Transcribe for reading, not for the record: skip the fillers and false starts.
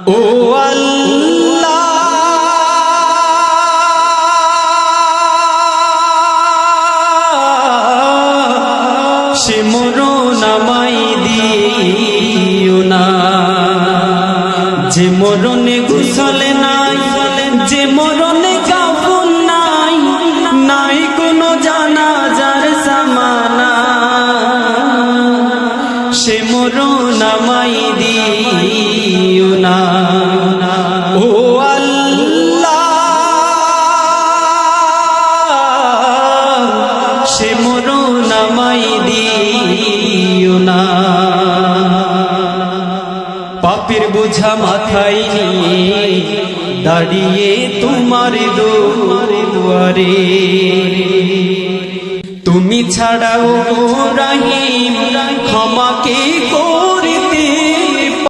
ও আল্লাহ সে মরণ আমায় দিও না, যে মরণে গোসল নাই, যে মরণে কাফন নাই, নাই কোনো জানাজার সামানা, সে মরণ আমায় দিও না। ও আল্লাহ সে মরণ আমায় দিও না। পাপের বোঝা মাথায় নিয়ে দাঁড়িয়ে তোমার দুয়ারে, তুমি ছাড়াও রহিম ক্ষমা কে